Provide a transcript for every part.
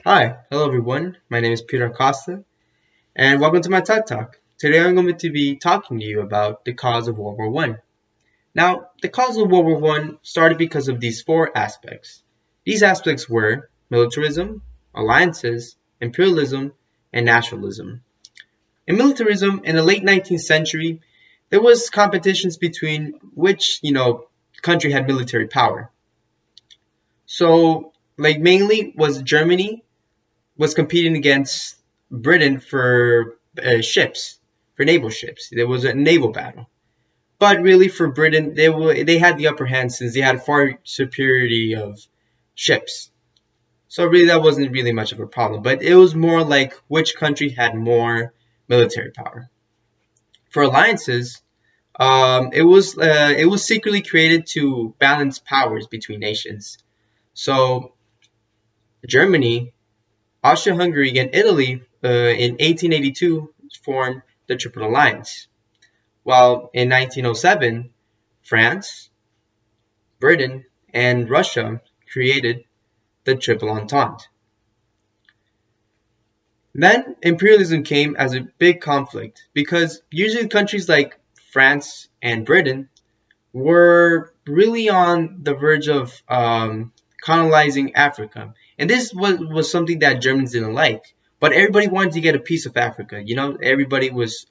Hi, hello everyone. My name is Peter Acosta, and welcome to my TED Talk. Today I'm going to be talking to you about the cause of World War One. Now, the cause of World War One started because of these four aspects. These aspects were militarism, alliances, imperialism, and nationalism. In militarism, in the late 19th century, there was competitions between which, country had military power. So, mainly was Germany was competing against Britain for ships, for naval ships. There was a naval battle. But really, for Britain, they had the upper hand since they had far superiority of ships. So really, that wasn't really much of a problem. But it was more like which country had more military power. For alliances, it was secretly created to balance powers between nations. So Germany, Austria-Hungary, and Italy in 1882 formed the Triple Alliance, while in 1907 France, Britain, and Russia created the Triple Entente. Then imperialism came as a big conflict because usually countries like France and Britain were really on the verge of colonizing Africa. And this was something that Germans didn't like. But everybody wanted to get a piece of Africa. Everybody was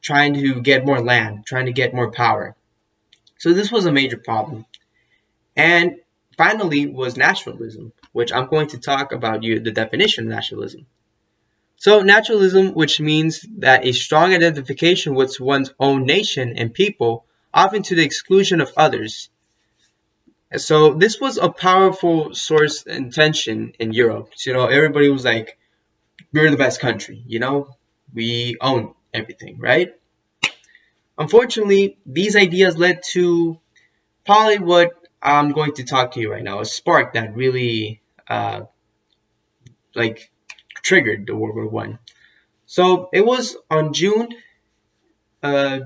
trying to get more land, trying to get more power. So this was a major problem. And finally was nationalism, which I'm going to talk about the definition of nationalism. So nationalism, which means that a strong identification with one's own nation and people, often to the exclusion of others. So this was a powerful source and tension in Europe. Everybody was like, we're the best country, we own everything, right? Unfortunately, these ideas led to probably what I'm going to talk to you right now, a spark that really like triggered the World War One. So it was on uh,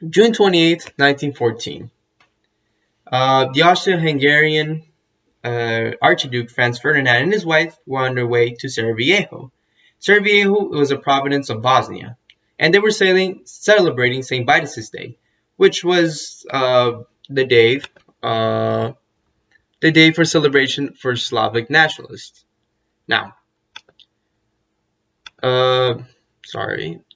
June 28th, 1914. The Austrian-Hungarian Archduke Franz Ferdinand and his wife were on their way to Sarajevo. Sarajevo was a province of Bosnia, and they were celebrating St. Vitus's Day, which was the day for celebration for Slavic nationalists. Now,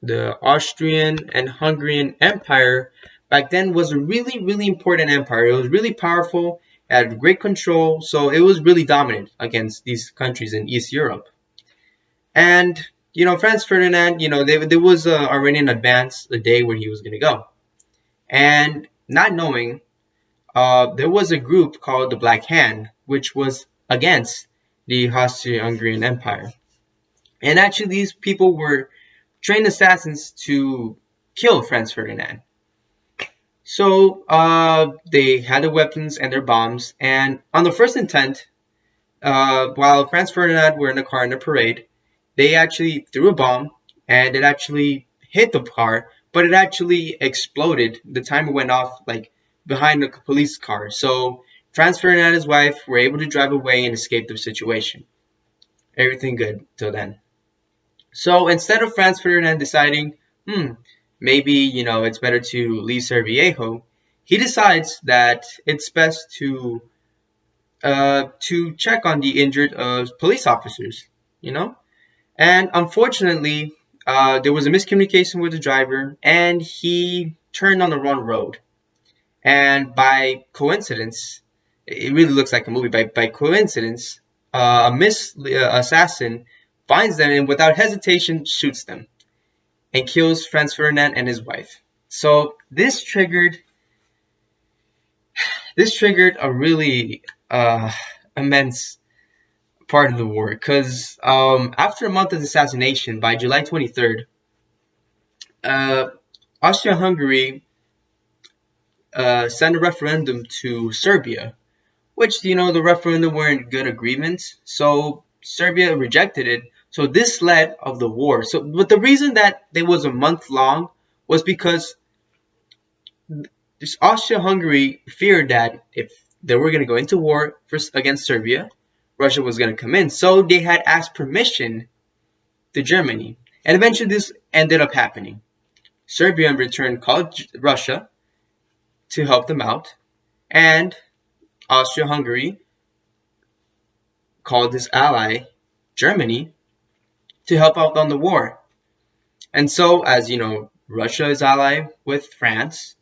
the Austrian and Hungarian Empire back then was a really, really important empire. It was really powerful, had great control, so it was really dominant against these countries in East Europe. And, Franz Ferdinand, there was already in advance the day where he was going to go. And not knowing, there was a group called the Black Hand, which was against the Austro-Hungarian Empire. And actually, these people were trained assassins to kill Franz Ferdinand. So they had their weapons and their bombs, and on the first intent, while Franz Ferdinand were in a car in a parade, they actually threw a bomb, and it actually hit the car, but it actually exploded. The timer went off behind the police car. So Franz Ferdinand and his wife were able to drive away and escape the situation. Everything good till then. So instead of Franz Ferdinand deciding, maybe, it's better to leave Sarajevo, he decides that it's best to check on the injured police officers, And unfortunately, there was a miscommunication with the driver, and he turned on the wrong road. And by coincidence, it really looks like a movie. By coincidence, a assassin finds them and without hesitation shoots them and kills Franz Ferdinand and his wife. So this triggered a really immense part of the war, because after a month of assassination, by July 23rd, Austria-Hungary sent a referendum to Serbia, which, the referendum weren't good agreements, so Serbia rejected it. So this led of the war. But the reason that it was a month long was because this Austria-Hungary feared that if they were going to go into war first against Serbia, Russia was going to come in. So they had asked permission to Germany. And eventually this ended up happening. Serbia in return called Russia to help them out. And Austria-Hungary called his ally, Germany, to help out on the war. And so, as you know, Russia is allied with France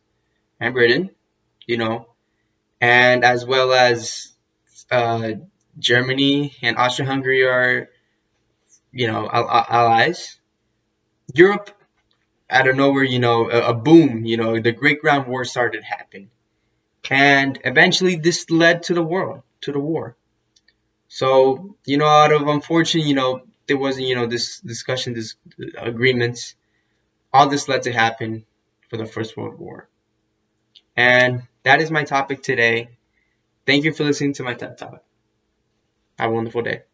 and Britain, you know, and as well as uh, Germany and Austria-Hungary are, allies. Europe, out of nowhere, a boom, the Great Ground War started happening, and eventually this led to the war. So, out of unfortunate, there wasn't, this discussion, this agreements, all this led to happen for the First World War. And that is my topic today. Thank you for listening to my TED Talk. Have a wonderful day.